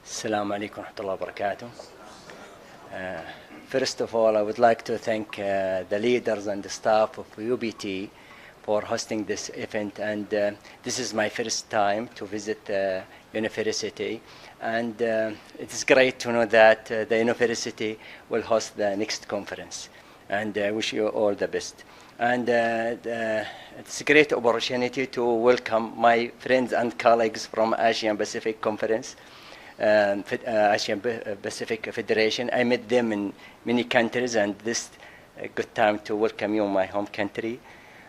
Assalamu alaikum wa rahmatullahi wa barakatuh. First of all, I would like to thank the leaders and the staff of UBT for hosting this event. And this is my first time to visit the university. And it is great to know that the university will host the next conference. And I wish you all the best. And it's a great opportunity to welcome my friends and colleagues from Asian Pacific Conference. Asian Pacific Federation. I met them in many countries, and this is a good time to welcome you in my home country.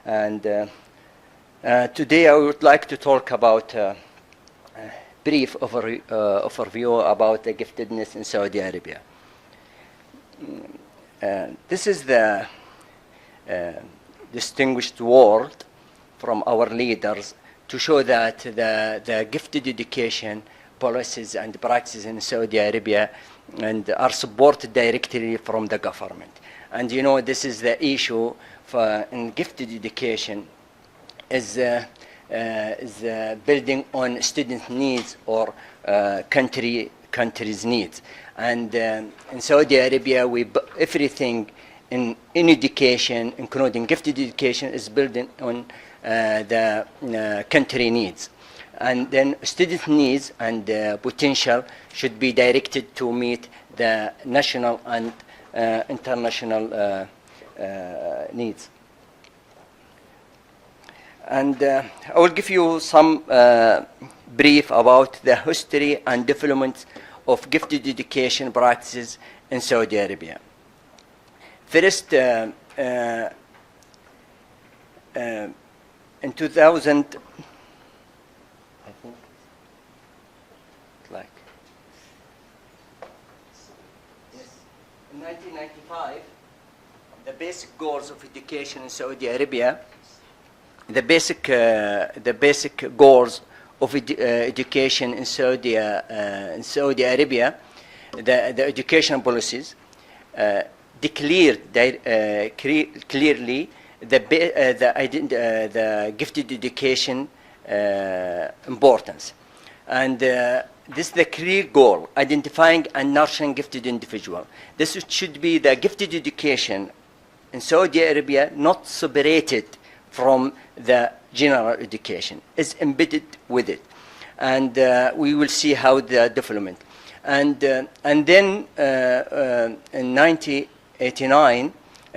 And today I would like to talk about a brief overview about the giftedness in Saudi Arabia. This is the distinguished word from our leaders to show that the gifted education policies and practices in Saudi Arabia and are supported directly from the government. And you know, this is the issue for in gifted education is building on student needs or country's needs. And in Saudi Arabia, everything in education, including gifted education, is building on the country needs. And then student needs and potential should be directed to meet the national and international needs. And I will give you some brief about the history and development of gifted education practices in Saudi Arabia. First, in 2000, in 1995, the basic goals of education in Saudi Arabia, the basic goals of education in Saudi Arabia, the education policies declared clearly the gifted education importance. And this is the clear goal, identifying and nurturing gifted individual. This should be the gifted education in Saudi Arabia, not separated from the general education, is embedded with it. And we will see how the development. And then in 1989,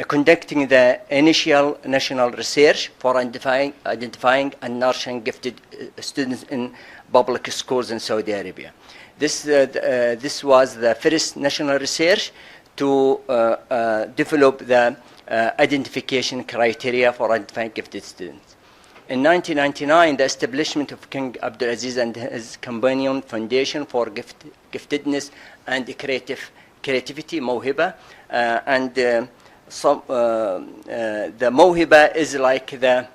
conducting the initial national research for identifying and nurturing gifted students in public schools in Saudi Arabia. This was the first national research to develop the identification criteria for identifying gifted students. In 1999, the establishment of King Abdulaziz and his companion Foundation for Giftedness and Creativity, Mawhiba, and the Mawhiba is like the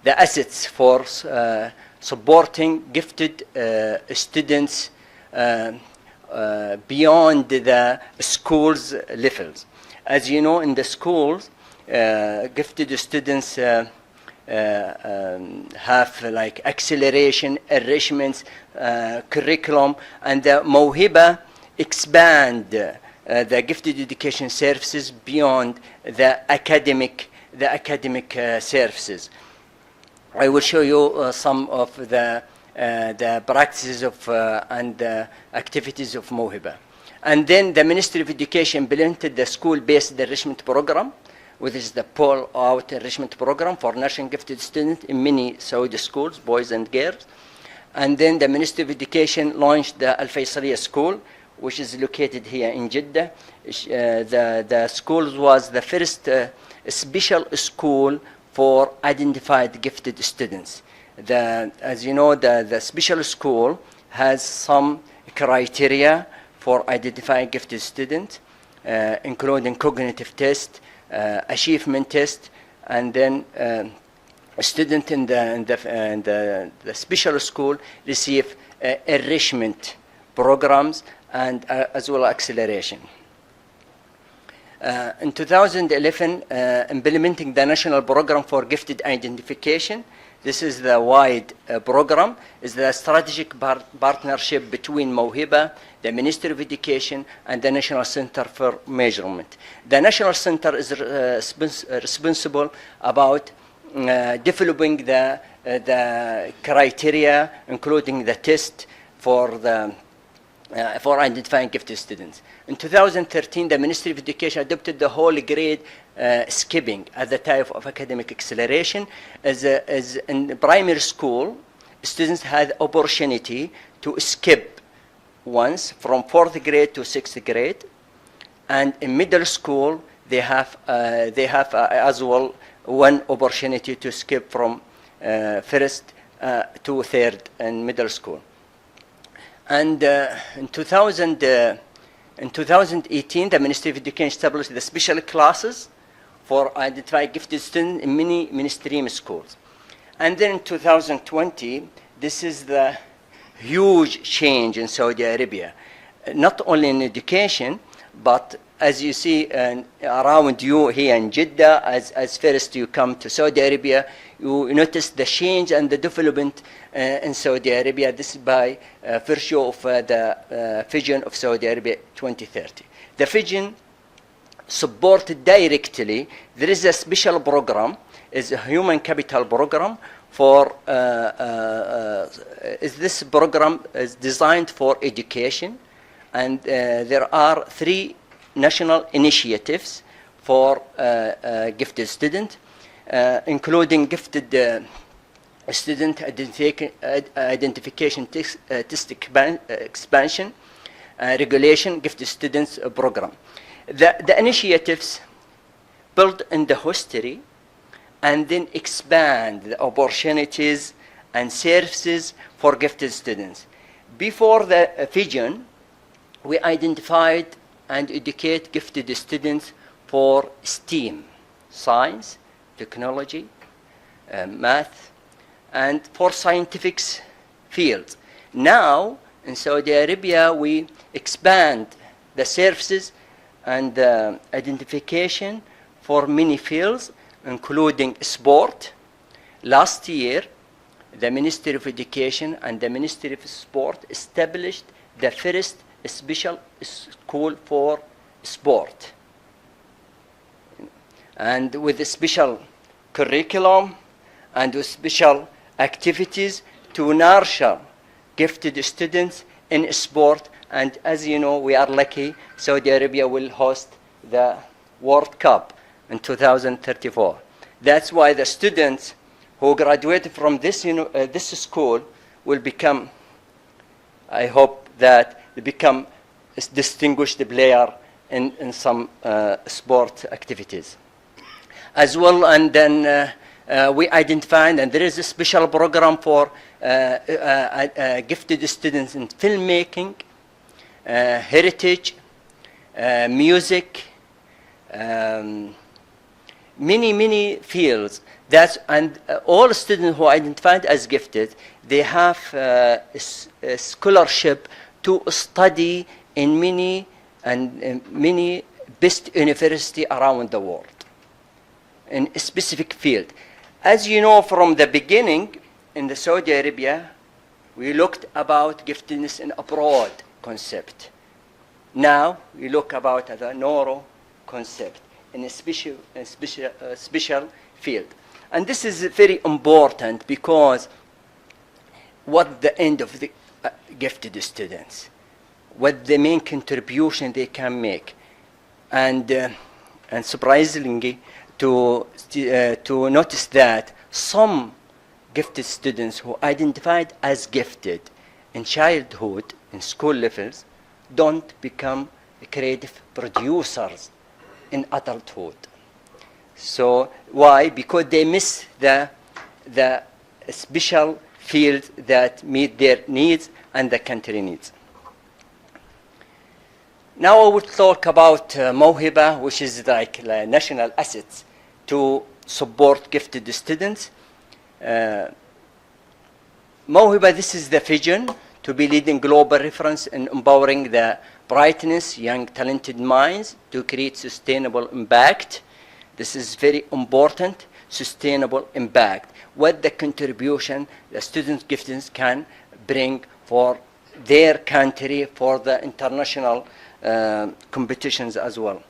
assets for supporting gifted students beyond the school's levels. As you know, in the schools, gifted students have like acceleration, enrichments, curriculum, and the Mawhiba expand the gifted education services beyond the academic services. I will show you some of the practices of and the activities of Mawhiba. And then the Ministry of Education implemented the school-based enrichment program, which is the pull-out enrichment program for nurturing gifted students in many Saudi schools, boys and girls. And then the Ministry of Education launched the Al Faisaliya School, which is located here in Jeddah. The school was the first special school for identified gifted students. As you know, the special school has some criteria for identifying gifted students, including cognitive test, achievement test, and then a student in the special school receive enrichment programs and as well acceleration. In 2011, implementing the national program for gifted identification, This is the wide program. Is the strategic partnership between Mawhiba, the Ministry of Education, and the National Center for Measurement. The National Center is responsible about developing the criteria, including the test for identifying gifted students. In 2013, the Ministry of Education adopted the whole grade skipping as a type of academic acceleration. As in primary school, students had opportunity to skip once from 4th grade to 6th grade, and in middle school they have as well one opportunity to skip from 1st to 3rd in middle school. And in 2018, the Ministry of Education established the special classes for identified gifted students in many mainstream schools. And then in 2020, this is the huge change in Saudi Arabia, not only in education, but as you see around you here in Jeddah, as first you come to Saudi Arabia, you notice the change and the development in Saudi Arabia. This is by virtue of the vision of Saudi Arabia 2030. The vision supported directly. There is a special program, is a human capital program for. This program is designed for education, and there are 3 national initiatives for gifted students, including gifted student identification test expansion, regulation, gifted students program. The initiatives build in the history and then expand the opportunities and services for gifted students. Before the vision, we identified and educate gifted students for STEAM, science, technology, math, and for scientific fields. Now, in Saudi Arabia, we expand the services and identification for many fields, including sport. Last year, the Ministry of Education and the Ministry of Sport established the first special school for sport, and with a special curriculum and with special activities to nurture gifted students in sport. And as you know, we are lucky, Saudi Arabia will host the World Cup in 2034. That's why the students who graduated from this school will become, I hope that they become a distinguished player in some sport activities as well. And then we identified, and there is a special program for gifted students in filmmaking, heritage, music, many fields. And all students who are identified as gifted, they have a scholarship to study in many best university around the world in a specific field. As you know, from the beginning in the Saudi Arabia, we looked about giftedness in abroad concept. Now we look about the neuro concept in a special field. And this is very important because what the end of the gifted students, what the main contribution they can make, and surprisingly to notice that some gifted students who identified as gifted in childhood, in school levels, don't become creative producers in adulthood. So why? Because they miss the special field that meet their needs and the country needs. Now I will talk about Mawhiba, which is like national assets to support gifted students. Mawhiba, this is the vision to be leading global reference in empowering the brightness, young talented minds to create sustainable impact. This is very important sustainable impact, what the contribution the student giftedness can bring for their country, for the international competitions as well.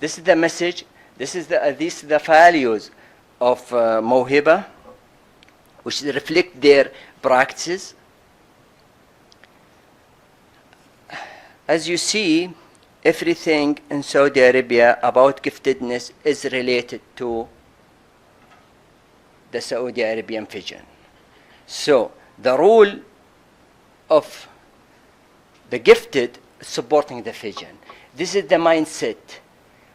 This is the message. These are the values of Mawhiba, which reflect their practices. As you see, everything in Saudi Arabia about giftedness is related to the Saudi Arabian vision. So the role of the gifted is supporting the vision. This is the mindset.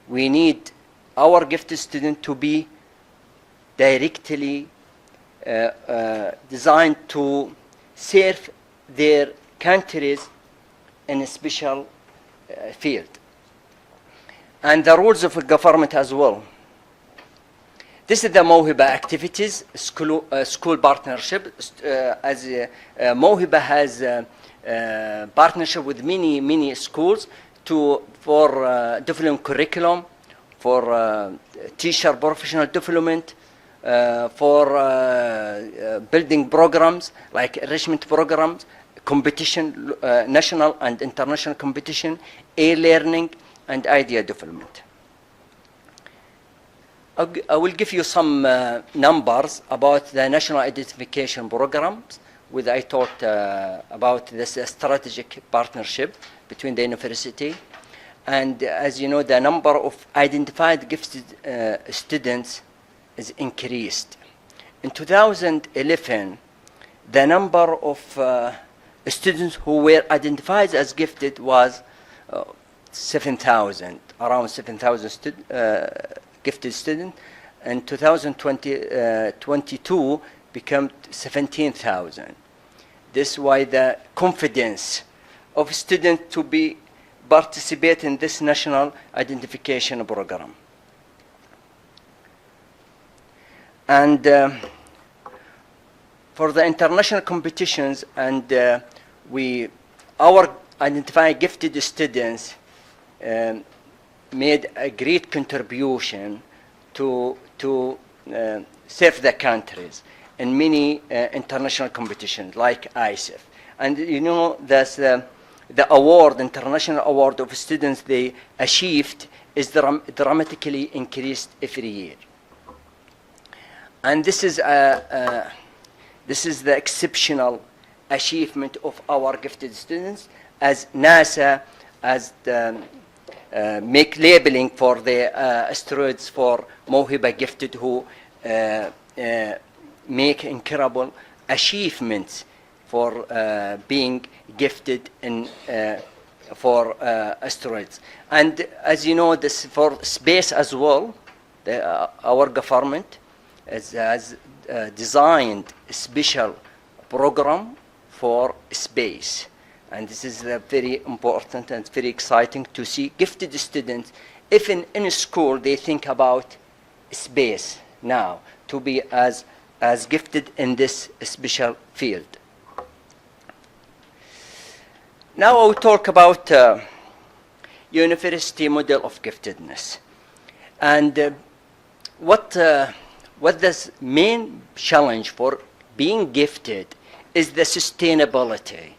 We need our gifted student to be directly designed to serve their countries in a special field. And the rules of government as well. This is the Mawhiba activities, school partnership. As Mawhiba has partnership with many schools for developing curriculum, for teacher professional development, for building programs like enrichment programs, competition, national and international competition, e-learning, and idea development. I will give you some numbers about the national identification programs, which I talked about this strategic partnership between the university. And as you know, the number of identified gifted students is increased. In 2011, the number of students who were identified as gifted was 7,000, around 7,000 gifted students. In 2022 became 17,000. This is why the confidence of students to be participate in this national identification program. And for the international competitions, and our identified gifted students made a great contribution to serve the countries in many international competitions like ISEF. And you know that the award, international award of students they achieved is dramatically increased every year. And this is the exceptional achievement of our gifted students, as NASA as make labeling for the asteroids for Mawhiba gifted who make incredible achievements for being gifted in for asteroids. And as you know, this for space as well, our government has designed a special program for space. And this is very important and very exciting to see gifted students, if in school they think about space now, to be as gifted in this special field. Now I will talk about university model of giftedness. And what the main challenge for being gifted is the sustainability.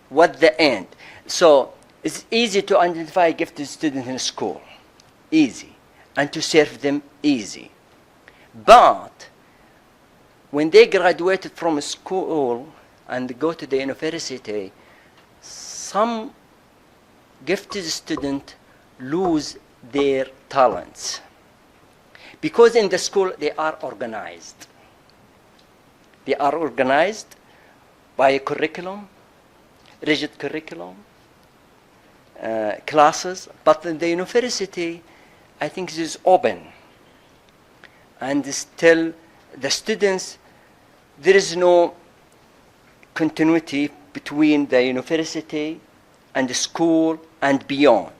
What the end? So it's easy to identify gifted students in school, easy, and to serve them easy. But when they graduated from school and go to the university, some gifted students lose their talents. Because in the school they are organized. They are organized by a curriculum, rigid curriculum, classes, but in the university, I think it is open. And still, the students, there is no continuity between the university and the school and beyond.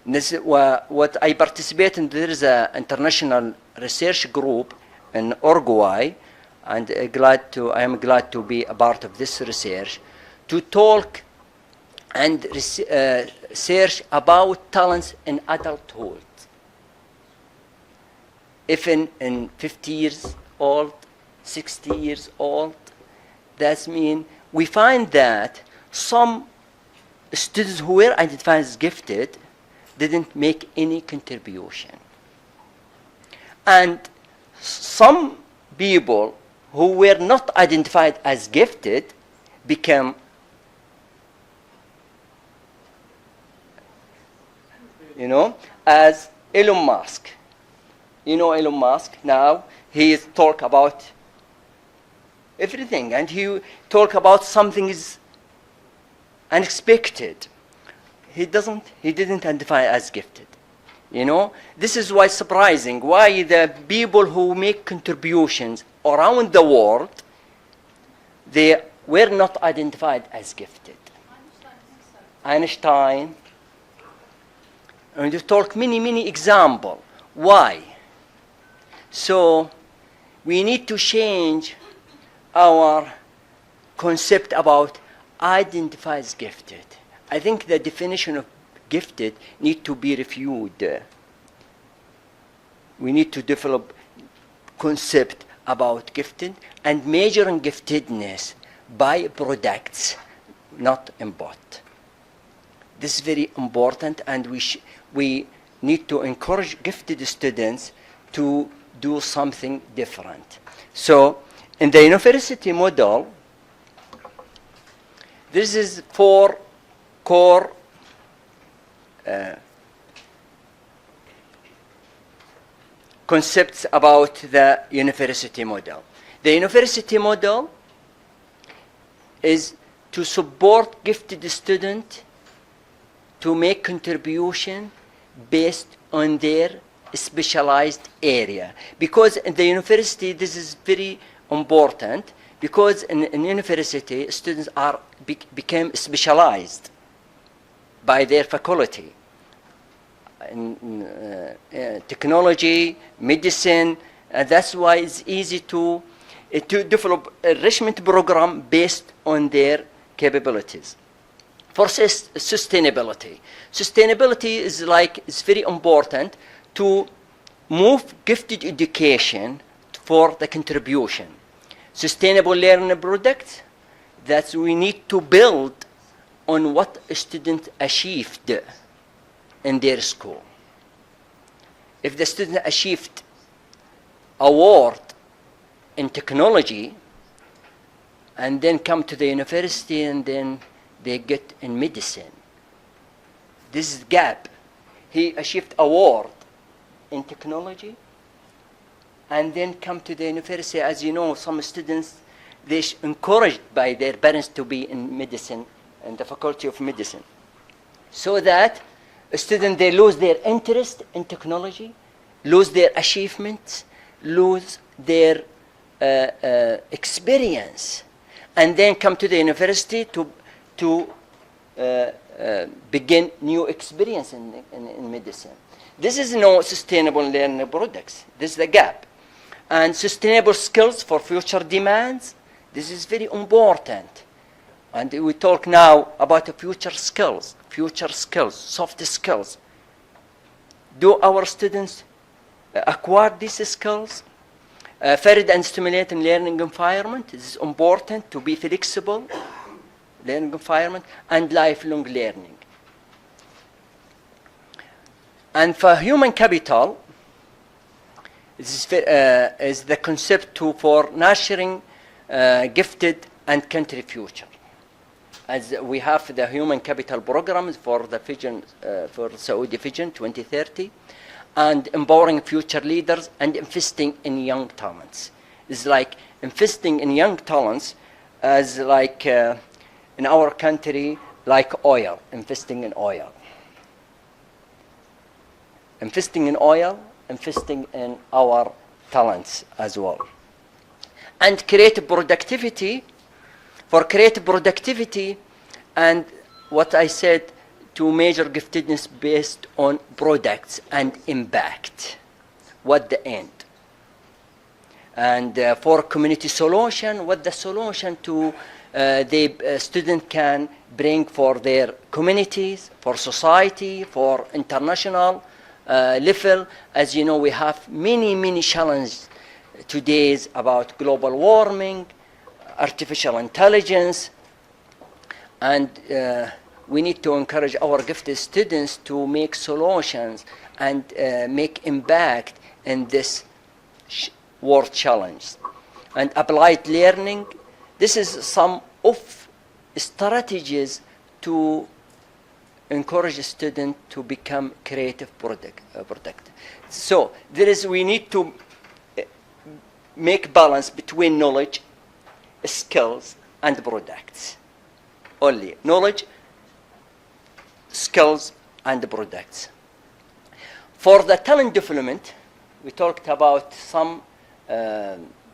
And this is what I participate in. There is an international research group in Uruguay, and I am glad to be a part of this research, to talk and research about talents in adulthood. even in 50 years old, 60 years old. That means we find that some students who were identified as gifted didn't make any contribution. And some people who were not identified as gifted became as Elon Musk. You know Elon Musk now, he is talk about everything, and he talk about something is unexpected. He didn't identify as gifted. This is why surprising, why the people who make contributions around the world, they were not identified as gifted. Einstein. And you talk many examples. Why? So we need to change our concept about identified as gifted. I think the definition of gifted need to be reviewed. We need to develop concept about gifted and measuring giftedness by products, not input. This is very important, and we need to encourage gifted students to do something different. So in the university model, this is 4 core concepts about the university model. The university model is to support gifted students to make contribution based on their specialized area. Because in the university, this is very important, because in university, students became specialized by their faculty. In technology, medicine, and that's why it's easy to develop a enrichment program based on their capabilities. For sustainability. Sustainability is very important to move gifted education for the contribution. Sustainable learning products, that we need to build on what a student achieved in their school. If the student achieved award in technology and then come to the university and then they get in medicine, this is gap. He achieved award in technology and then come to the university. As you know, some students, they're encouraged by their parents to be in medicine and the faculty of medicine, so that a student, they lose their interest in technology, lose their achievements, lose their experience, and then come to the university to begin new experience in medicine. This is no sustainable learning products. This is the gap. And sustainable skills for future demands, this is very important. And we talk now about the future skills, soft skills. Do our students acquire these skills? Varied and stimulating learning environment, this is important to be flexible learning environment, and lifelong learning. And for human capital, this is the concept for nurturing gifted and country future. As we have the human capital programs for the vision, for Saudi Vision 2030, and empowering future leaders and investing in young talents. It's like investing in young talents as like in our country, like oil, investing in oil. Investing in oil, investing in our talents as well. And creative productivity, for creative productivity, and what I said, to measure giftedness based on products and impact. What the end? And for community solution, what the solution to the student can bring for their communities, for society, for international level. As you know, we have many challenges today about global warming, artificial intelligence, and we need to encourage our gifted students to make solutions and make impact in this world challenge. And applied learning, this is some of strategies to encourage a student to become creative product. So we need to make balance between knowledge, skills, and products. Only knowledge, skills, and products. For the talent development, we talked about some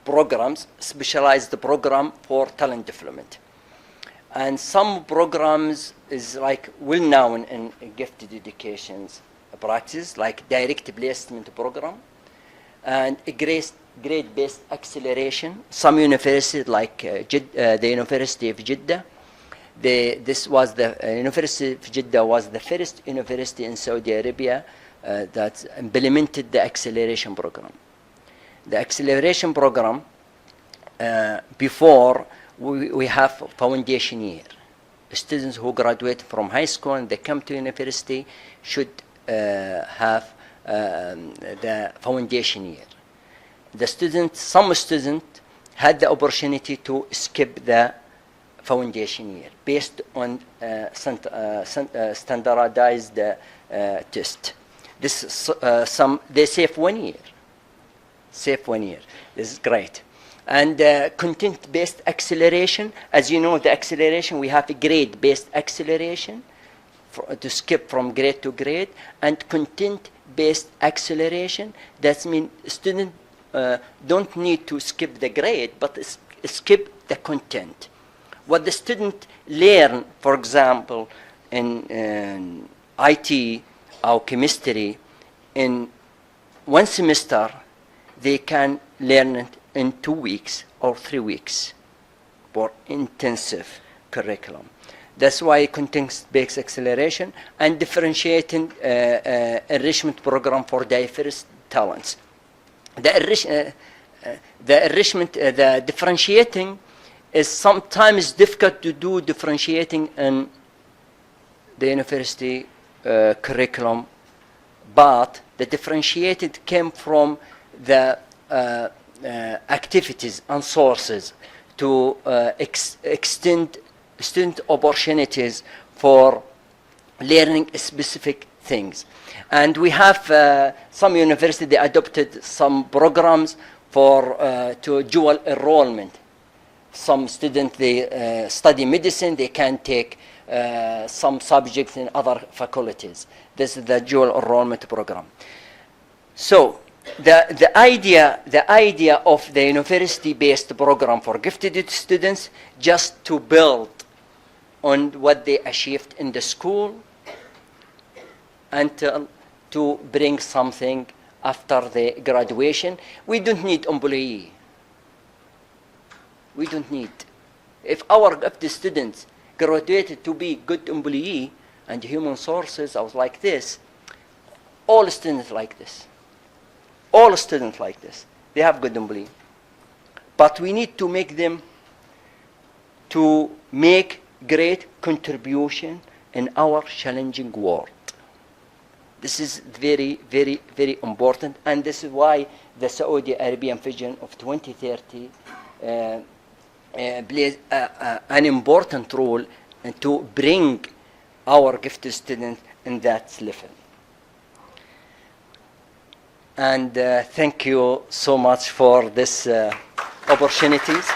programs, specialized program for talent development. And some programs is like well known in gifted education's practice, like direct placement program and a grade-based acceleration. Some universities like the University of Jeddah, University of Jeddah was the first university in Saudi Arabia that implemented the acceleration program. The acceleration program, before we have foundation year. Students who graduate from high school and they come to university should have the foundation year. Some students had the opportunity to skip the foundation year based on standardized test. They save 1 year. Save 1 year. This is great. And content-based acceleration. As you know, the acceleration, we have a grade-based acceleration to skip from grade to grade, and content-based acceleration. That means students don't need to skip the grade, but skip the content. What the student learn, for example, in IT or chemistry, in 1 semester, they can learn it in 2 weeks or 3 weeks for intensive curriculum. That's why content-based acceleration and differentiating enrichment program for diverse talents. The differentiating is sometimes difficult to do differentiating in the university curriculum, but the differentiated came from the activities and sources to extend student opportunities for learning specific things. And we have some universities adopted some programs for to dual enrollment. Some students, they study medicine, they can take some subjects in other faculties. This is the dual enrollment program. So the idea of the university-based program for gifted students just to build on what they achieved in the school and to bring something after the graduation. We don't need employee. We don't need. If our gifted students graduated to be good employee and human sources, I was like this, all students like this. All students like this. They have good employee. But we need to make them to make great contribution in our challenging world. This is very important, and this is why the Saudi Arabian vision of 2030 plays an important role to bring our gifted students in that level. And thank you so much for this opportunities.